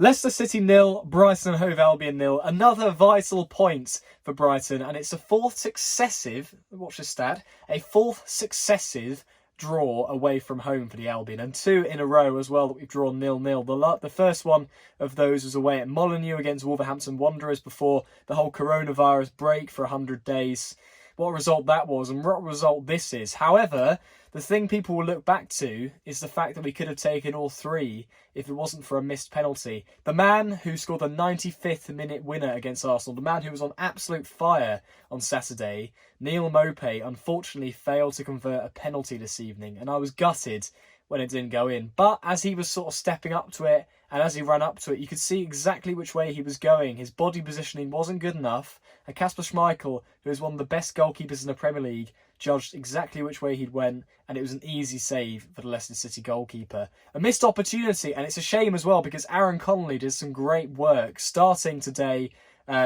Leicester City 0, Brighton Hove Albion 0. Another vital point for Brighton, and it's a fourth successive, watch this stat, a fourth successive draw away from home for the Albion, and two in a row as well that we've drawn 0-0. The first one of those was away at Molineux against Wolverhampton Wanderers before the whole coronavirus break for 100 days. What a result that was, and what a result this is. However, the thing people will look back to is the fact that we could have taken all three if it wasn't for a missed penalty. The man who scored the 95th minute winner against Arsenal, the man who was on absolute fire on Saturday, Neal Maupay, unfortunately failed to convert a penalty this evening, and I was gutted when it didn't go in. But as he was sort of stepping up to it, and as he ran up to it, you could see exactly which way he was going. His body positioning wasn't good enough, and Kasper Schmeichel, who is one of the best goalkeepers in the Premier League, judged exactly which way he'd went, and it was an easy save for the Leicester City goalkeeper. A missed opportunity, and it's a shame as well, because Aaron Connolly did some great work starting today.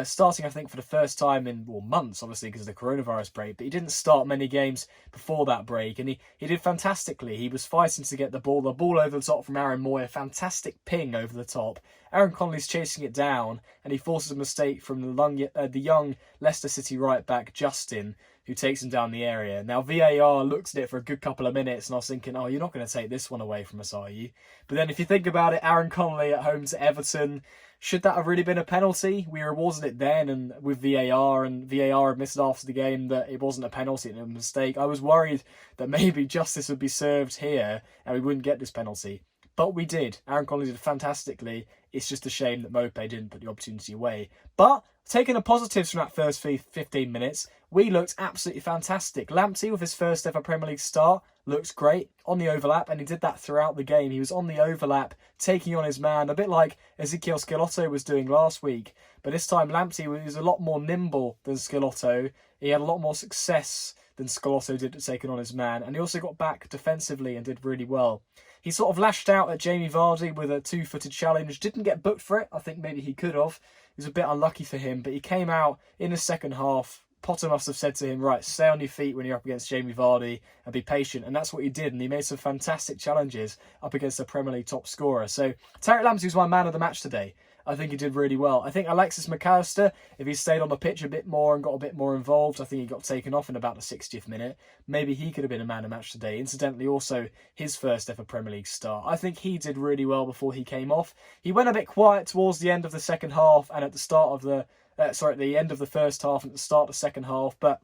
Starting, I think, for the first time in months, obviously, because of the coronavirus break. But he didn't start many games before that break, and he did fantastically. He was fighting to get the ball over the top from Aaron Moy, a fantastic ping over the top. Aaron Connolly's chasing it down, and he forces a mistake from the young Leicester City right-back, Justin, who takes him down the area. Now, VAR looked at it for a good couple of minutes, and I was thinking, oh, you're not going to take this one away from us, are you? But then if you think about it, Aaron Connolly at home to Everton, should that have really been a penalty? We awarded it then, and with VAR, and VAR admitted after the game that it wasn't a penalty and a mistake. I was worried that maybe justice would be served here, and we wouldn't get this penalty. But we did. Aaron Connolly did fantastically. It's just a shame that Maupay didn't put the opportunity away. But taking the positives from that first 15 minutes, we looked absolutely fantastic. Lamptey, with his first ever Premier League start, looks great on the overlap, and he did that throughout the game. He was on the overlap, taking on his man, a bit like Ezekiel Schelotto was doing last week. But this time, Lamptey was a lot more nimble than Schelotto. He had a lot more success than Schelotto did at taking on his man, and he also got back defensively and did really well. He sort of lashed out at Jamie Vardy with a two-footed challenge, didn't get booked for it. I think maybe he could have. It was a bit unlucky for him, but he came out in the second half. Potter must have said to him, right, stay on your feet when you're up against Jamie Vardy and be patient. And that's what he did. And he made some fantastic challenges up against the Premier League top scorer. So Tariq Lamptey was my man of the match today. I think he did really well. I think Alexis Mac Allister, if he stayed on the pitch a bit more and got a bit more involved, I think he got taken off in about the 60th minute. Maybe he could have been a man of the match today. Incidentally, also his first ever Premier League start. I think he did really well before he came off. He went a bit quiet towards the end of the second half and at the start of the at the end of the first half and at the start of the second half, but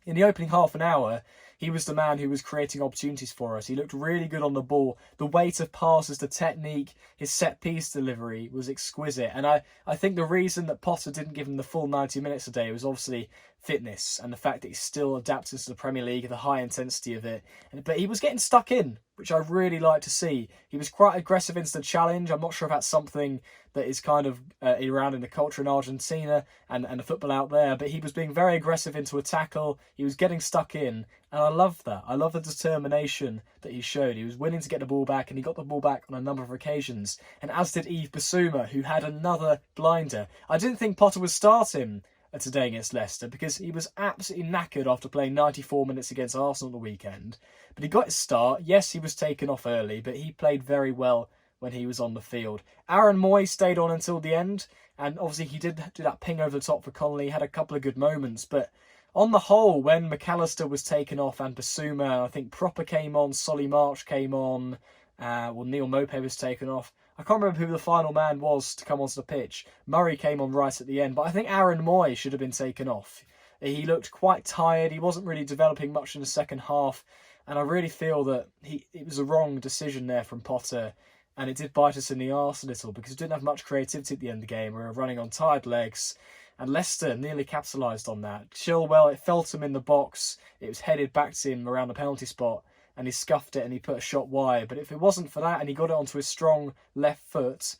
in the opening half an hour, he was the man who was creating opportunities for us. He looked really good on the ball. The weight of passes, the technique, his set-piece delivery was exquisite. And I think the reason that Potter didn't give him the full 90 minutes a day was obviously fitness and the fact that he's still adapted to the Premier League, the high intensity of it. But he was getting stuck in, which I really like to see. He was quite aggressive into the challenge. I'm not sure if that's something that is kind of around in the culture in Argentina and the football out there, but he was being very aggressive into a tackle. He was getting stuck in, and I love that. I love the determination that he showed. He was willing to get the ball back, and he got the ball back on a number of occasions, and as did Yves Bissouma, who had another blinder. I didn't think Potter would start him today against Leicester because he was absolutely knackered after playing 94 minutes against Arsenal the weekend. But he got his start. Yes, he was taken off early, but he played very well when he was on the field. Aaron Moy stayed on until the end, and obviously he did do that ping over the top for Connolly. He had a couple of good moments, but on the whole, when Mac Allister was taken off and Bissouma, I think Proper came on, Solly March came on, Neal Maupay was taken off. I can't remember who the final man was to come onto the pitch. Murray came on right at the end, but I think Aaron Moy should have been taken off. He looked quite tired. He wasn't really developing much in the second half, and I really feel that it was a wrong decision there from Potter, and it did bite us in the arse a little because we didn't have much creativity at the end of the game. We were running on tired legs, and Leicester nearly capitalised on that. Chilwell, it felt him in the box. It was headed back to him around the penalty spot, and he scuffed it and he put a shot wide. But if it wasn't for that and he got it onto his strong left foot,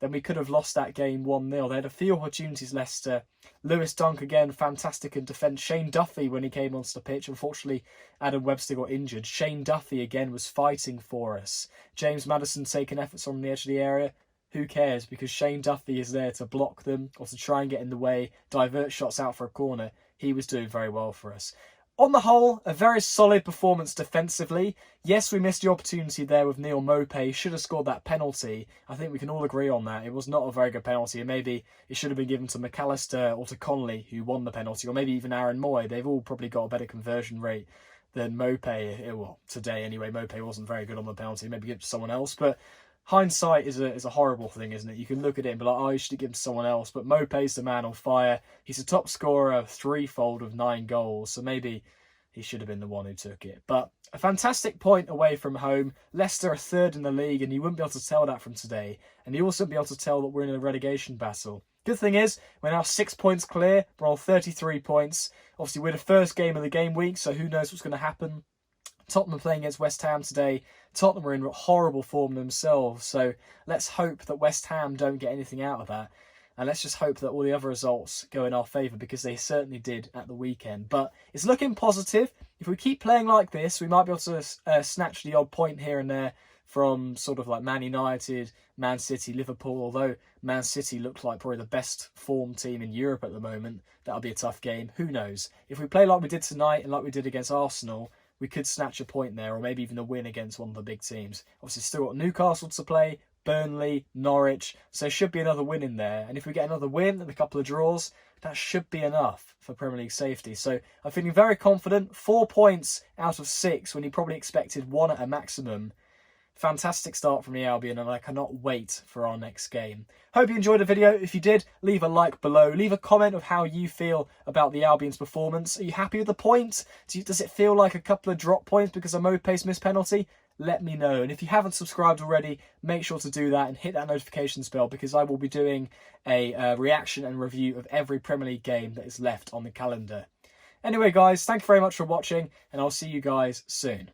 then we could have lost that game 1-0. They had a few opportunities, Leicester. Lewis Dunk again, fantastic in defence. Shane Duffy, when he came onto the pitch, unfortunately Adam Webster got injured. Shane Duffy again was fighting for us. James Maddison taking efforts on the edge of the area. Who cares? Because Shane Duffy is there to block them or to try and get in the way, divert shots out for a corner. He was doing very well for us. on the whole, a very solid performance defensively. Yes, we missed the opportunity there with Neal Maupay. Should have scored that penalty. I think we can all agree on that. It was not a very good penalty, and maybe it should have been given to Mac Allister or to Connolly, who won the penalty, or maybe even Aaron Moy. They've all probably got a better conversion rate than Maupay. Well, today anyway, Maupay wasn't very good on the penalty. Maybe give it to someone else, but hindsight is a horrible thing, isn't it? You can look at it and be like, oh, you should have given to someone else. But Maupay's the man on fire. He's a top scorer, threefold of 9 goals. So maybe he should have been the one who took it. But a fantastic point away from home. Leicester are third in the league, and you wouldn't be able to tell that from today. And you also wouldn't be able to tell that we're in a relegation battle. Good thing is, we're now 6 points clear. We're on 33 points. Obviously, we're the first game of the game week, so who knows what's going to happen. Tottenham playing against West Ham today. Tottenham are in horrible form themselves, so let's hope that West Ham don't get anything out of that. And let's just hope that all the other results go in our favour, because they certainly did at the weekend. But it's looking positive. If we keep playing like this, we might be able to snatch the odd point here and there from sort of like Man United, Man City, Liverpool. Although Man City look like probably the best form team in Europe at the moment. That'll be a tough game. Who knows? If we play like we did tonight and like we did against Arsenal, we could snatch a point there, or maybe even a win against one of the big teams. Obviously, still got Newcastle to play, Burnley, Norwich, so there should be another win in there. And if we get another win and a couple of draws, that should be enough for Premier League safety. So I'm feeling very confident. 4 points out of 6 when you probably expected 1 at a maximum. Fantastic start from the Albion, and I cannot wait for our next game. Hope you enjoyed the video. If you did, leave a like below. Leave a comment of how you feel about the Albion's performance. Are you happy with the points? Does it feel like a couple of drop points because of Maupay's missed penalty? Let me know. And if you haven't subscribed already, make sure to do that and hit that notifications bell, because I will be doing a reaction and review of every Premier League game that is left on the calendar. Anyway, guys, thank you very much for watching, and I'll see you guys soon.